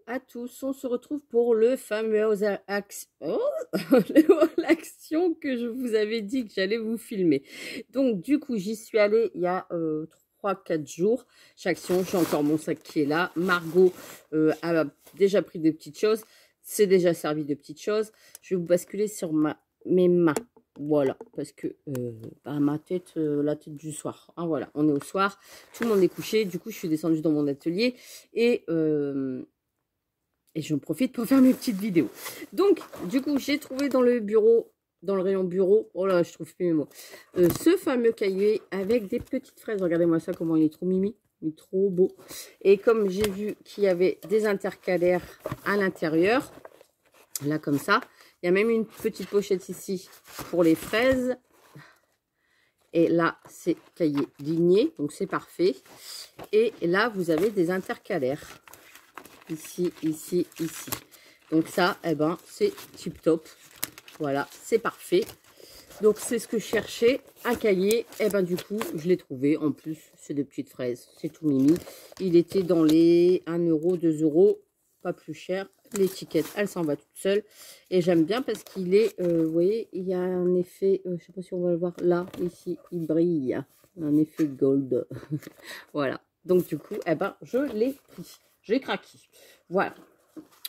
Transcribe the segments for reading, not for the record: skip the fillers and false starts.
à tous, on se retrouve pour le fameux l'action que je vous avais dit que j'allais vous filmer. Donc du coup j'y suis allée il y a 3-4 jours. J'action, j'ai encore mon sac qui est là. Margot a déjà pris des petites choses, c'est déjà servi de petites choses. Je vais vous basculer sur mes mains. Voilà, parce que ma tête, la tête du soir. Hein, voilà, on est au soir, tout le monde est couché. Du coup, je suis descendue dans mon atelier et je profite pour faire mes petites vidéos. Donc, du coup, j'ai trouvé dans le bureau, dans le rayon bureau, oh là, je trouve plus mes mots, ce fameux cahier avec des petites fraises. Regardez-moi ça, comment il est trop mimi, il est trop beau. Et comme j'ai vu qu'il y avait des intercalaires à l'intérieur, là comme ça. Il y a même une petite pochette ici pour les fraises. Et là, c'est cahier ligné, donc c'est parfait. Et là, vous avez des intercalaires. Ici, ici, ici. Donc ça, eh ben, c'est tip top. Voilà, c'est parfait. Donc c'est ce que je cherchais, un cahier. Et ben du coup, je l'ai trouvé. En plus, c'est des petites fraises. C'est tout mimi. Il était dans les 1 euro, 2 euros. Pas plus cher. L'étiquette, elle s'en va toute seule. Et j'aime bien parce qu'il est, vous voyez, il y a un effet, je sais pas si on va le voir, là, ici, il brille. Un effet gold. Voilà. Donc, du coup, eh ben, je l'ai pris. J'ai craqué. Voilà.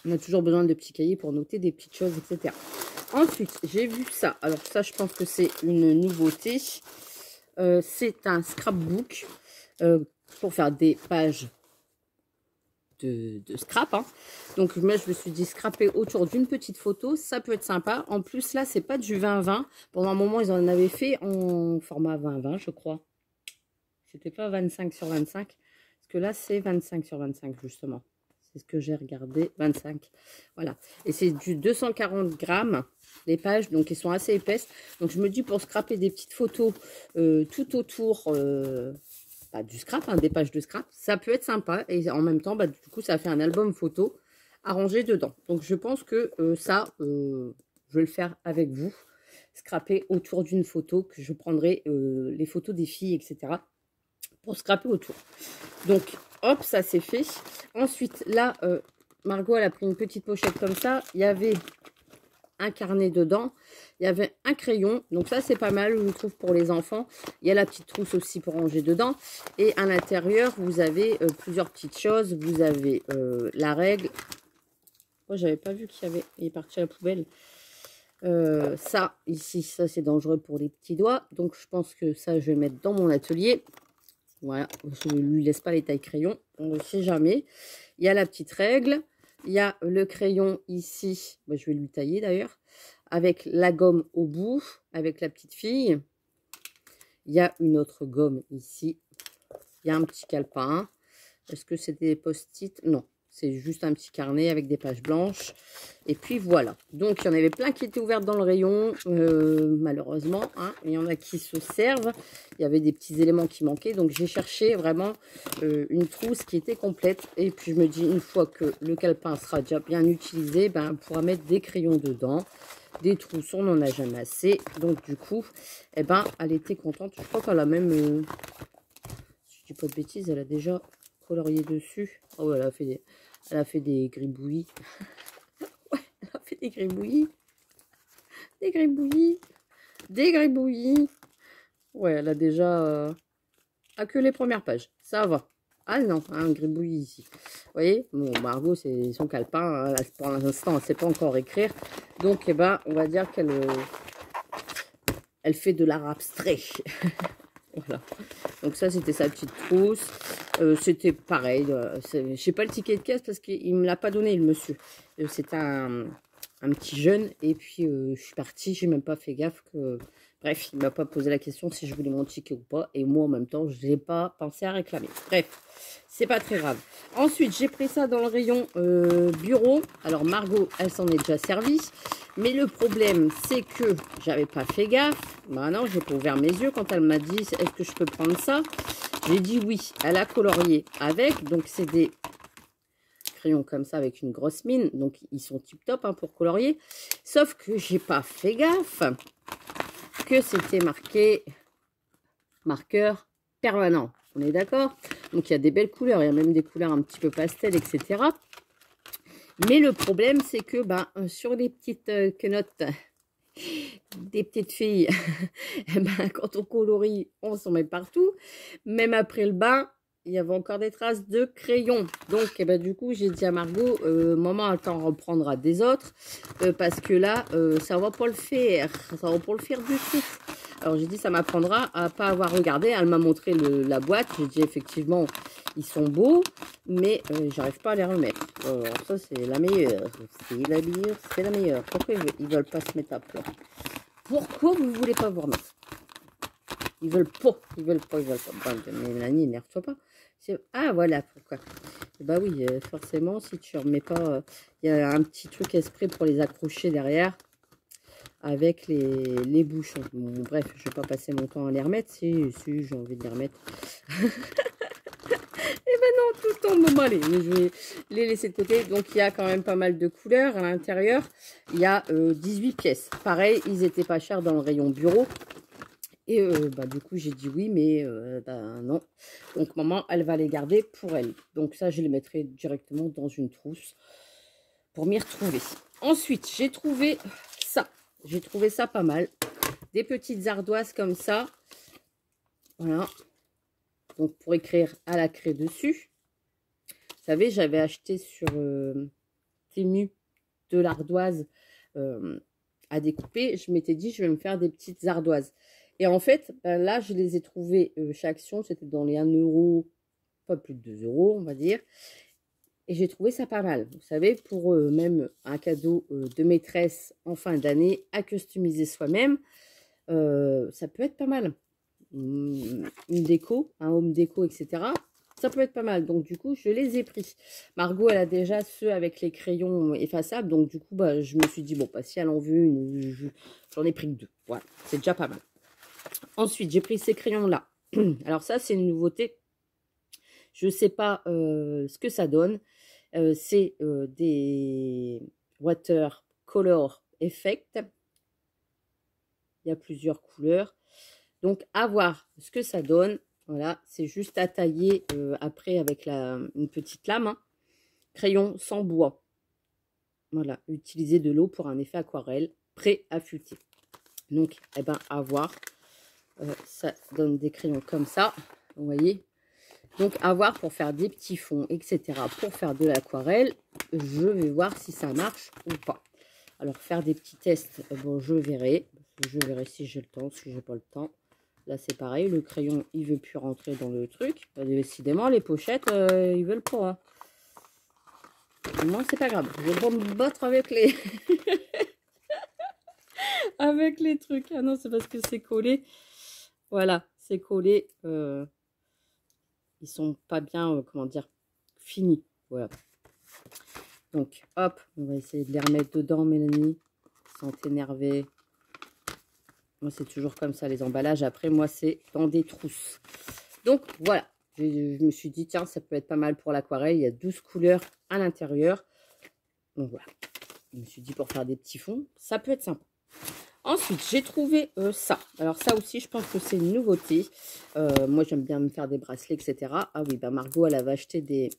On a toujours besoin de petits cahiers pour noter des petites choses, etc. Ensuite, j'ai vu ça. Alors, ça, je pense que c'est une nouveauté. C'est un scrapbook pour faire des pages de scrap, hein. Donc moi je me suis dit scraper autour d'une petite photo, ça peut être sympa. En plus là c'est pas du 20-20, pendant un moment ils en avaient fait en format 20-20 je crois, c'était pas 25 sur 25 parce que là c'est 25 sur 25 justement, c'est ce que j'ai regardé, 25, voilà. Et c'est du 240 grammes les pages, donc ils sont assez épaisses. Donc je me dis pour scraper des petites photos tout autour du scrap, hein, des pages de scrap, ça peut être sympa. Et en même temps, du coup, ça fait un album photo à ranger dedans. Donc, je pense que je vais le faire avec vous. Scraper autour d'une photo, que je prendrai les photos des filles, etc. pour scraper autour. Donc, hop, ça c'est fait. Ensuite, là, Margot, elle a pris une petite pochette comme ça. Il y avait un carnet dedans, il y avait un crayon, donc ça c'est pas mal, je trouve, pour les enfants. Il y a la petite trousse aussi pour ranger dedans, et à l'intérieur vous avez plusieurs petites choses. Vous avez la règle. Moi j'avais pas vu qu'il y avait, il est parti à la poubelle. Ça ici, ça c'est dangereux pour les petits doigts, donc je pense que ça je vais le mettre dans mon atelier. Voilà, je ne lui laisse pas les tailles crayons, on ne sait jamais. Il y a la petite règle. Il y a le crayon ici, je vais lui tailler d'ailleurs, avec la gomme au bout, avec la petite fille. Il y a une autre gomme ici. Il y a un petit calepin. Est-ce que c'est des post-it? Non, c'est juste un petit carnet avec des pages blanches. Et puis voilà. Donc il y en avait plein qui étaient ouvertes dans le rayon, malheureusement. Hein. Il y en a qui se servent. Il y avait des petits éléments qui manquaient. Donc j'ai cherché vraiment une trousse qui était complète. Et puis je me dis, une fois que le calepin sera déjà bien utilisé, on pourra mettre des crayons dedans. Des trousses, on n'en a jamais assez. Donc du coup, elle était contente. Je crois qu'elle a même, si je dis pas de bêtises, elle a déjà colorié dessus. Oh, elle a fait des gribouillis. Ouais, elle a fait des gribouillis. Des gribouillis. Des gribouillis. Ouais, elle a déjà que les premières pages. Ça va. Ah non, un gribouillis ici. Vous voyez, bon, Margot, c'est son calepin. Hein, pour l'instant, elle ne sait pas encore écrire. Donc, on va dire qu'elle elle fait de l'art abstrait. Voilà. Donc ça, c'était sa petite trousse. C'était pareil. Je sais pas le ticket de caisse parce qu'il me l'a pas donné, le monsieur. C'était un petit jeune. Et puis, je suis partie. J'ai même pas fait gaffe que... Bref, il m'a pas posé la question si je voulais mon ticket ou pas. Et moi, en même temps, je n'ai pas pensé à réclamer. Bref, c'est pas très grave. Ensuite, j'ai pris ça dans le rayon bureau. Alors, Margot, elle s'en est déjà servie. Mais le problème, c'est que j'avais pas fait gaffe. Non, j'ai pas ouvert mes yeux quand elle m'a dit, est-ce que je peux prendre ça? J'ai dit oui. Elle a colorié avec. Donc, c'est des crayons comme ça avec une grosse mine. Donc, ils sont tip top hein, pour colorier. Sauf que j'ai pas fait gaffe que c'était marqué marqueur permanent. On est d'accord? Donc, il y a des belles couleurs. Il y a même des couleurs un petit peu pastel, etc. Mais le problème, c'est que sur les petites quenottes des petites filles, quand on colorie, on s'en met partout. Même après le bain, il y avait encore des traces de crayon. Donc, du coup, j'ai dit à Margot, maman, elle t'en reprendra des autres. Parce que là, ça va pas le faire. Ça va pas le faire du tout. Alors, j'ai dit, ça m'apprendra à pas avoir regardé. Elle m'a montré la boîte. J'ai dit, effectivement, ils sont beaux. Mais j'arrive pas à les remettre. Alors, ça, c'est la meilleure. C'est la meilleure, c'est la meilleure. Pourquoi ils veulent pas se mettre à plat? Pourquoi vous voulez pas vous remettre? Ils veulent pas, ils veulent pas, ils veulent pas. Mais Mélanie, énerve-toi pas. Ah, voilà pourquoi. Bah oui, forcément, si tu remets pas... Il y a un petit truc exprès pour les accrocher derrière avec les bouchons. Bon, bref, je vais pas passer mon temps à les remettre. Si j'ai envie de les remettre. Et ben non, tout tombe. Bon, allez, je vais les laisser de côté. Donc, il y a quand même pas mal de couleurs à l'intérieur. Il y a 18 pièces. Pareil, ils étaient pas chers dans le rayon bureau. Et du coup, j'ai dit oui, mais non. Donc, maman, elle va les garder pour elle. Donc, ça, je les mettrai directement dans une trousse pour m'y retrouver. Ensuite, j'ai trouvé ça. J'ai trouvé ça pas mal. Des petites ardoises comme ça. Voilà. Donc, pour écrire à la craie dessus. Vous savez, j'avais acheté sur Temu de l'ardoise à découper. Je m'étais dit, je vais me faire des petites ardoises. Et en fait, là, je les ai trouvées chez Action. C'était dans les 1 euro, pas plus de 2 euros, on va dire. Et j'ai trouvé ça pas mal. Vous savez, pour même un cadeau de maîtresse en fin d'année à customiser soi-même, ça peut être pas mal. Une déco, un home déco, etc. Ça peut être pas mal. Donc, du coup, je les ai pris. Margot, elle a déjà ceux avec les crayons effaçables. Donc, du coup, je me suis dit, bon, si elle en veut une, j'en ai pris que 2. Voilà, c'est déjà pas mal. Ensuite, j'ai pris ces crayons-là. Alors ça, c'est une nouveauté. Je ne sais pas ce que ça donne. C'est des watercolor effect. Il y a plusieurs couleurs. Donc, à voir ce que ça donne. Voilà, c'est juste à tailler après avec une petite lame. Hein. Crayon sans bois. Voilà, utiliser de l'eau pour un effet aquarelle pré-affûté. Donc, à voir. Ça donne des crayons comme ça, vous voyez. Donc, à voir pour faire des petits fonds, etc. Pour faire de l'aquarelle, je vais voir si ça marche ou pas. Alors, faire des petits tests, bon, je verrai. Je verrai si j'ai le temps, si j'ai pas le temps. Là, c'est pareil. Le crayon, il veut plus rentrer dans le truc. Décidément, les pochettes, ils veulent pas. Hein. Moi, c'est pas grave. Je vais pas me battre avec les... avec les trucs. Ah non, c'est parce que c'est collé. Voilà, c'est collé. Ils sont pas bien, comment dire, finis. Voilà. Donc, hop, on va essayer de les remettre dedans, Mélanie, sans t'énerver. Moi, c'est toujours comme ça, les emballages. Après, moi, c'est dans des trousses. Donc, voilà. Je me suis dit, tiens, ça peut être pas mal pour l'aquarelle. Il y a 12 couleurs à l'intérieur. Donc, voilà. Je me suis dit, pour faire des petits fonds, ça peut être sympa. Ensuite, j'ai trouvé ça. Alors, ça aussi, je pense que c'est une nouveauté. Moi, j'aime bien me faire des bracelets, etc. Ah oui, Margot, elle avait acheté des...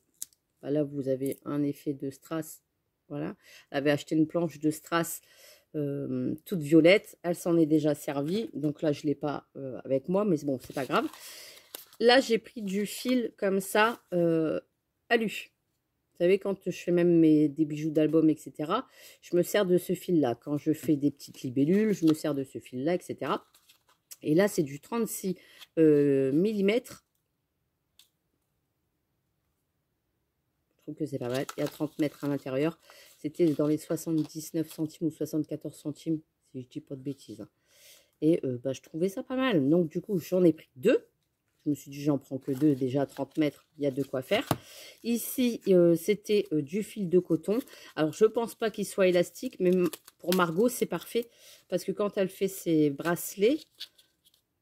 là, vous avez un effet de strass. Voilà. Elle avait acheté une planche de strass toute violette. Elle s'en est déjà servie. Donc là, je ne l'ai pas avec moi, mais bon, c'est pas grave. Là, j'ai pris du fil comme ça, alu. Vous savez, quand je fais même des bijoux d'album, etc., je me sers de ce fil-là. Quand je fais des petites libellules, je me sers de ce fil-là, etc. Et là, c'est du 36 mm. Je trouve que c'est pas mal. Il y a 30 mètres à l'intérieur. C'était dans les 79 centimes ou 74 centimes, si je dis pas de bêtises. Et je trouvais ça pas mal. Donc, du coup, j'en ai pris 2. Je me suis dit, j'en prends que 2. Déjà, 30 mètres, il y a de quoi faire. Ici, c'était du fil de coton. Alors, je pense pas qu'il soit élastique, mais pour Margot, c'est parfait. Parce que quand elle fait ses bracelets...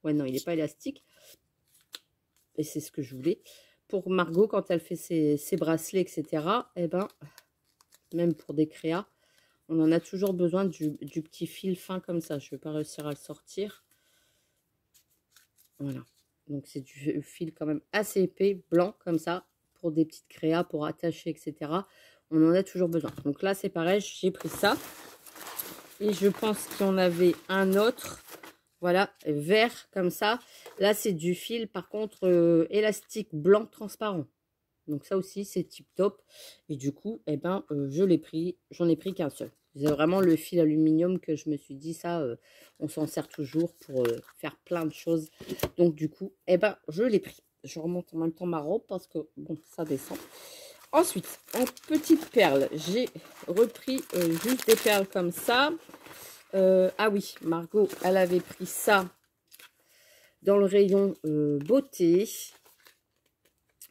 Ouais, non, il n'est pas élastique. Et c'est ce que je voulais. Pour Margot, quand elle fait ses bracelets, etc., même pour des créas, on en a toujours besoin du petit fil fin comme ça. Je ne vais pas réussir à le sortir. Voilà. Donc, c'est du fil quand même assez épais, blanc, comme ça, pour des petites créas, pour attacher, etc. on en a toujours besoin. Donc là, c'est pareil, j'ai pris ça. Et je pense qu'il y en avait un autre, voilà, vert comme ça. Là, c'est du fil, par contre, élastique blanc transparent. Donc ça aussi, c'est tip top. Et du coup, eh ben, je l'ai pris, j'en ai pris qu'un seul. C'est vraiment le fil aluminium que je me suis dit, ça, on s'en sert toujours pour faire plein de choses. Donc du coup, eh ben, je l'ai pris. Je remonte en même temps ma robe parce que, bon, ça descend. Ensuite, en petite perle, j'ai repris juste des perles comme ça. Ah oui, Margot, elle avait pris ça dans le rayon beauté.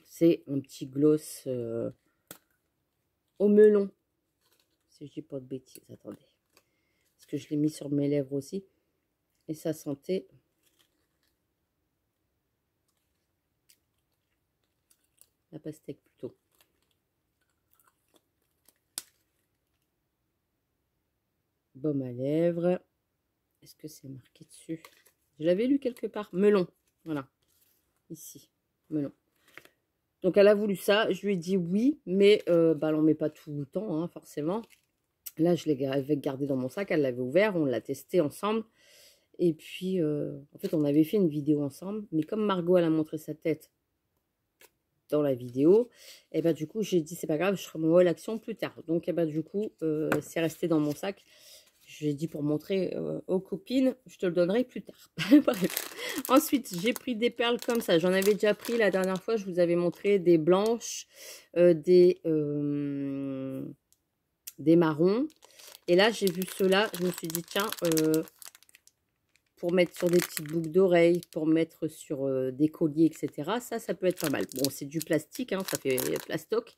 C'est un petit gloss au melon. Si je dis pas de bêtises, attendez. Parce que je l'ai mis sur mes lèvres aussi. Et ça sentait la pastèque plutôt. Baume à lèvres. Est-ce que c'est marqué dessus? Je l'avais lu quelque part. Melon. Voilà. Ici. Melon. Donc, elle a voulu ça. Je lui ai dit oui. Mais bah, elle n'en met pas tout le temps, hein, forcément. Là, je l'avais gardé dans mon sac. Elle l'avait ouvert. On l'a testé ensemble. Et puis, en fait, on avait fait une vidéo ensemble. Mais comme Margot, elle a montré sa tête dans la vidéo, et bah du coup, j'ai dit, c'est pas grave, je ferai mon haul action plus tard. Donc, et bah du coup, c'est resté dans mon sac. J'ai dit pour montrer aux copines, je te le donnerai plus tard. Bref. Ensuite, j'ai pris des perles comme ça. J'en avais déjà pris la dernière fois. Je vous avais montré des blanches, des marrons. Et là, j'ai vu ceux-là. Je me suis dit, tiens, pour mettre sur des petites boucles d'oreilles, pour mettre sur des colliers, etc. Ça peut être pas mal. Bon, c'est du plastique, hein, ça fait plastoc.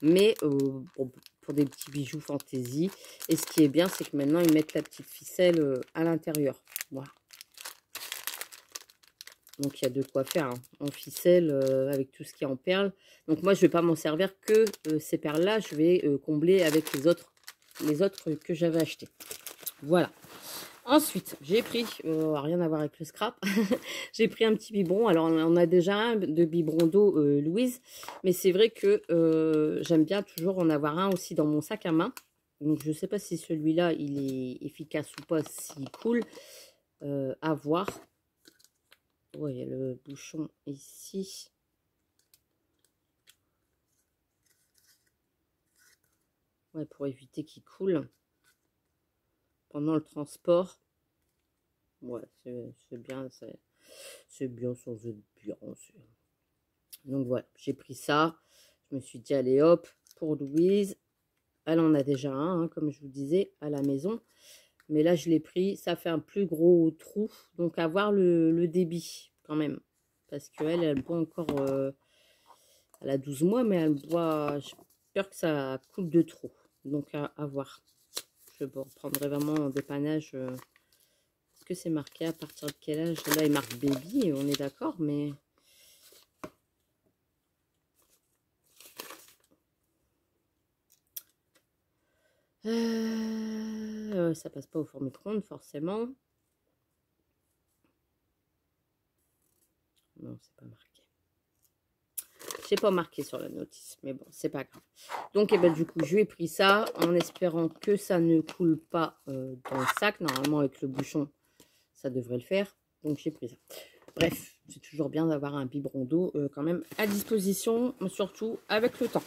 Mais pour des petits bijoux fantaisie. Et ce qui est bien, c'est que maintenant, ils mettent la petite ficelle à l'intérieur. Voilà. Donc, il y a de quoi faire hein, en ficelle avec tout ce qui est en perles. Donc, moi, je ne vais pas m'en servir que ces perles-là. Je vais combler avec les autres que j'avais achetées. Voilà. Ensuite, j'ai pris, rien à voir avec le scrap, j'ai pris un petit biberon. Alors, on a déjà un de biberon d'eau Louise, mais c'est vrai que j'aime bien toujours en avoir un aussi dans mon sac à main. Donc, je ne sais pas si celui-là, il est efficace ou pas, s'il coule, à voir. Ouais, il y a le bouchon ici. Ouais, pour éviter qu'il coule pendant le transport. Ouais, c'est bien, c'est bien sans être bien. Donc voilà, j'ai pris ça. Je me suis dit, allez hop, pour Louise. Elle en a déjà un, hein, comme je vous disais, à la maison. Mais là, je l'ai pris. Ça fait un plus gros trou. Donc, à voir le débit quand même. Parce qu'elle, elle boit encore... elle a 12 mois, mais elle boit... J'ai peur que ça coule de trop. Donc, à voir. Je reprendrai vraiment en dépannage... Est-ce que c'est marqué à partir de quel âge? Là, il marque baby, on est d'accord, mais... ça passe pas au four micro-ondes, forcément. Non, c'est pas marqué. J'ai pas marqué sur la notice, mais bon, c'est pas grave. Donc, eh ben, du coup, je lui ai pris ça en espérant que ça ne coule pas dans le sac. Normalement, avec le bouchon, ça devrait le faire. Donc, j'ai pris ça. Bref, c'est toujours bien d'avoir un biberon d'eau quand même à disposition, surtout avec le temps.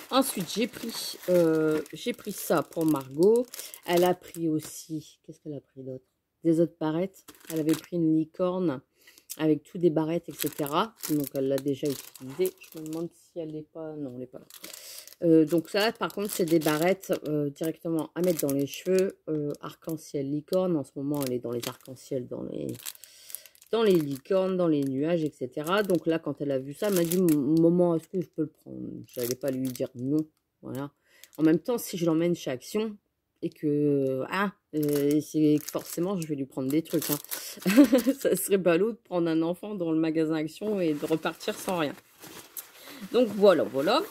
Ensuite, j'ai pris ça pour Margot. Elle a pris aussi, qu'est-ce qu'elle a pris d'autre? Des autres barrettes. Elle avait pris une licorne avec tout des barrettes, etc. Donc, elle l'a déjà utilisée. Je me demande si elle n'est pas... Non, elle n'est pas là. Donc, ça, par contre, c'est des barrettes directement à mettre dans les cheveux. Arc-en-ciel licorne. En ce moment, elle est dans les arcs-en-ciel, dans les licornes, dans les nuages, etc. Donc là, quand elle a vu ça, elle m'a dit, maman, est-ce que je peux le prendre? Je n'allais pas lui dire non. Voilà. En même temps, si je l'emmène chez Action et que, c'est forcément, je vais lui prendre des trucs. Hein. Ça serait ballot de prendre un enfant dans le magasin Action et de repartir sans rien. Donc voilà, voilà.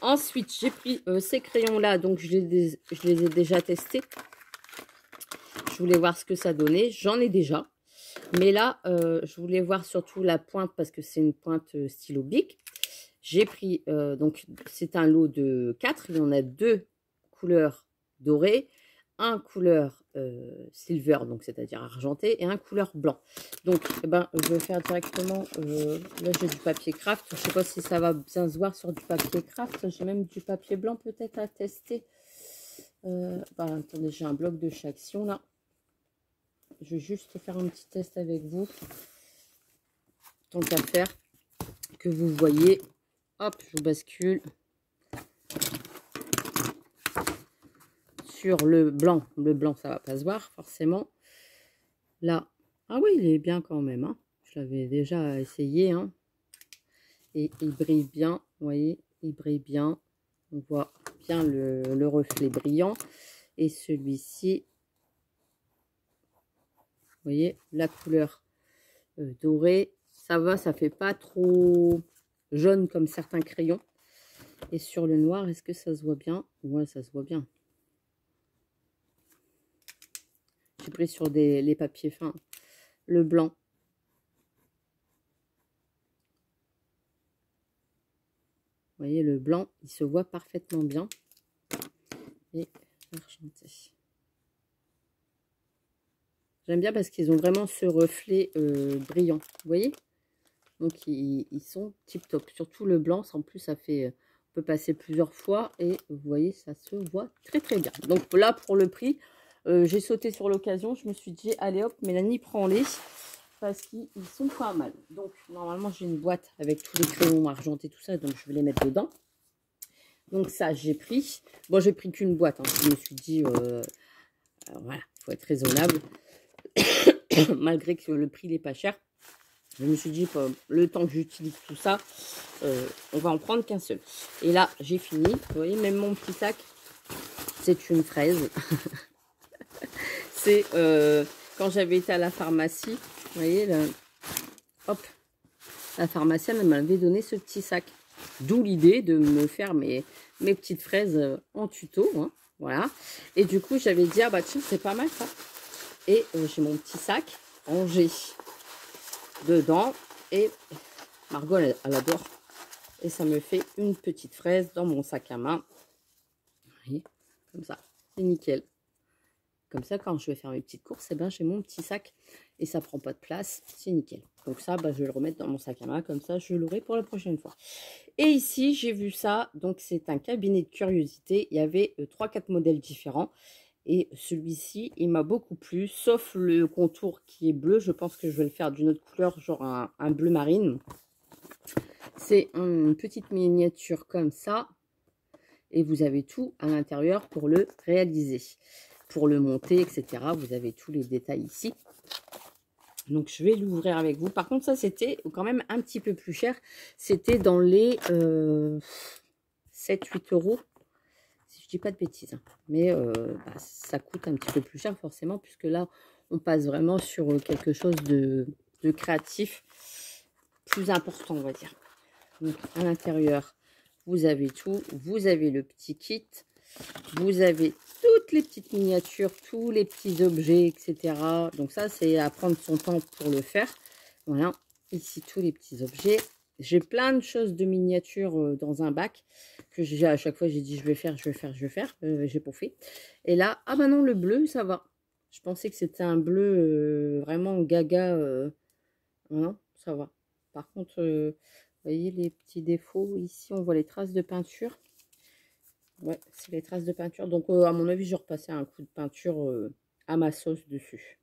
Ensuite, j'ai pris ces crayons-là. Donc, je les ai déjà testés. Je voulais voir ce que ça donnait. J'en ai déjà. Mais là, je voulais voir surtout la pointe parce que c'est une pointe stylo Bic. J'ai pris, donc c'est un lot de 4. Il y en a 2 couleurs dorées, un couleur silver, donc c'est-à-dire argenté, et un couleur blanc. Donc, eh ben, je vais faire directement, là j'ai du papier craft. Je sais pas si ça va bien se voir sur du papier craft. J'ai même du papier blanc peut-être à tester. Attendez, j'ai un bloc de chez Action là. Je vais juste faire un petit test avec vous. Tant qu'à faire, que vous voyez. Hop, je vous bascule sur le blanc. Le blanc, ça va pas se voir forcément. Là, ah oui, il est bien quand même. Hein. Je l'avais déjà essayé. Hein. Et il brille bien. Vous voyez, il brille bien. On voit bien le reflet brillant. Et celui-ci, vous voyez, la couleur dorée. Ça va, ça fait pas trop jaune comme certains crayons. Et sur le noir, est-ce que ça se voit bien? Ouais, ça se voit bien. J'ai pris sur les papiers fins. Le blanc. Vous voyez, le blanc, il se voit parfaitement bien. Et l'argenté. J'aime bien parce qu'ils ont vraiment ce reflet brillant. Vous voyez? Donc, ils sont tip top. Surtout le blanc, en plus, ça fait... on peut passer plusieurs fois. Et vous voyez, ça se voit très, très bien. Donc là, pour le prix, j'ai sauté sur l'occasion. Je me suis dit, allez hop, Mélanie, prends-les. Parce qu'ils sont pas mal. Donc, normalement, j'ai une boîte avec tous les crayons argentés, tout ça. Donc, je vais les mettre dedans. Donc, ça, j'ai pris. Bon, j'ai pris qu'une boîte. Hein. Je me suis dit, voilà, il faut être raisonnable. Malgré que le prix n'est pas cher. Je me suis dit, le temps que j'utilise tout ça, on va en prendre qu'un seul. Et là, j'ai fini. Vous voyez, même mon petit sac, c'est une fraise. C'est quand j'avais été à la pharmacie, vous voyez, hop, la pharmacienne m'avait donné ce petit sac. D'où l'idée de me faire mes petites fraises en tuto. Hein, voilà. Et du coup, j'avais dit, ah bah tiens, c'est pas mal ça. Et j'ai mon petit sac rangé dedans. Et Margot, elle adore. Et ça me fait une petite fraise dans mon sac à main. Vous voyez, comme ça. C'est nickel. Comme ça, quand je vais faire mes petites courses, eh ben, j'ai mon petit sac et ça prend pas de place. C'est nickel. Donc ça, bah, je vais le remettre dans mon sac à main. Comme ça, je l'aurai pour la prochaine fois. Et ici, j'ai vu ça. Donc, c'est un cabinet de curiosité. Il y avait 3-4 modèles différents. Et celui-ci, il m'a beaucoup plu. Sauf le contour qui est bleu. Je pense que je vais le faire d'une autre couleur, genre un bleu marine. C'est une petite miniature comme ça. Et vous avez tout à l'intérieur pour le réaliser. Pour le monter, etc. Vous avez tous les détails ici. Donc, je vais l'ouvrir avec vous. Par contre, ça, c'était quand même un petit peu plus cher. C'était dans les 7-8 euros. Si je dis pas de bêtises. Hein. Mais bah, ça coûte un petit peu plus cher, forcément, puisque là, on passe vraiment sur quelque chose de créatif plus important, on va dire. Donc, à l'intérieur, vous avez tout. Vous avez le petit kit. Vous avez toutes les petites miniatures, tous les petits objets, etc. Donc ça, c'est à prendre son temps pour le faire. Voilà, ici, tous les petits objets. J'ai plein de choses de miniatures dans un bac que j'ai à chaque fois, j'ai dit je vais faire. J'ai pas fait. Et là, ah bah non, le bleu, ça va. Je pensais que c'était un bleu vraiment gaga. Non, ça va. Par contre, vous voyez les petits défauts. Ici, on voit les traces de peinture. Ouais, c'est les traces de peinture. Donc, à mon avis, je repassais un coup de peinture à ma sauce dessus.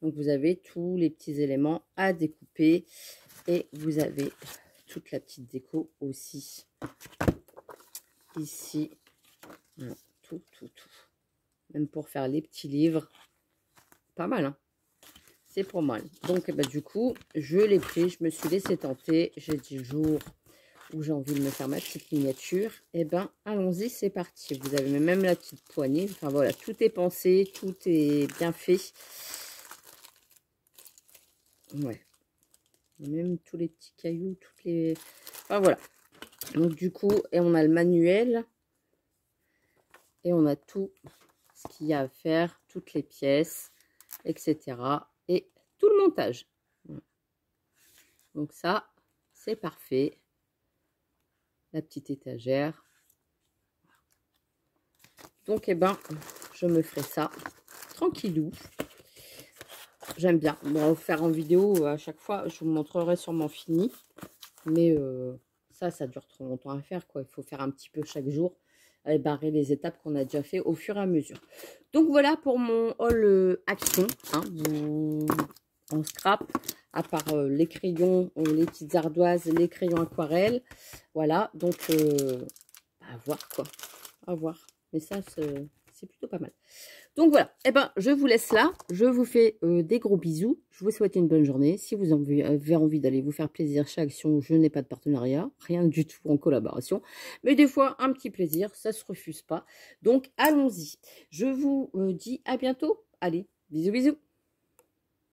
Donc, vous avez tous les petits éléments à découper. Et vous avez toute la petite déco aussi. Ici. Voilà, tout. Même pour faire les petits livres. Pas mal, hein. C'est pas mal. Donc, bah, du coup, je l'ai pris. Je me suis laissé tenter. J'ai dit le jour où j'ai envie de me faire ma petite miniature, et ben allons-y, c'est parti. Vous avez même la petite poignée. Enfin voilà, tout est pensé, tout est bien fait. Ouais. Même tous les petits cailloux, toutes les... Enfin voilà. Donc du coup, et on a le manuel. Et on a tout ce qu'il y a à faire, toutes les pièces, etc. Et tout le montage. Donc ça, c'est parfait. la petite étagère. Donc, eh ben, je me ferai ça tranquillou. J'aime bien. Bon, faire en vidéo à chaque fois, je vous montrerai sûrement fini. Mais ça dure trop longtemps à faire, quoi. Il faut faire un petit peu chaque jour et barrer les étapes qu'on a déjà fait au fur et à mesure. Donc, voilà pour mon haul action. Hein, en scrap, à part les crayons, les petites ardoises, les crayons aquarelles. Voilà, donc à voir, quoi. À voir. Mais ça, c'est plutôt pas mal. Donc voilà, eh ben, je vous laisse là. Je vous fais des gros bisous. Je vous souhaite une bonne journée. Si vous avez envie d'aller vous faire plaisir chez Action, je n'ai pas de partenariat. Rien du tout en collaboration. Mais des fois, un petit plaisir, ça se refuse pas. Donc, allons-y. Je vous dis à bientôt. Allez, bisous, bisous.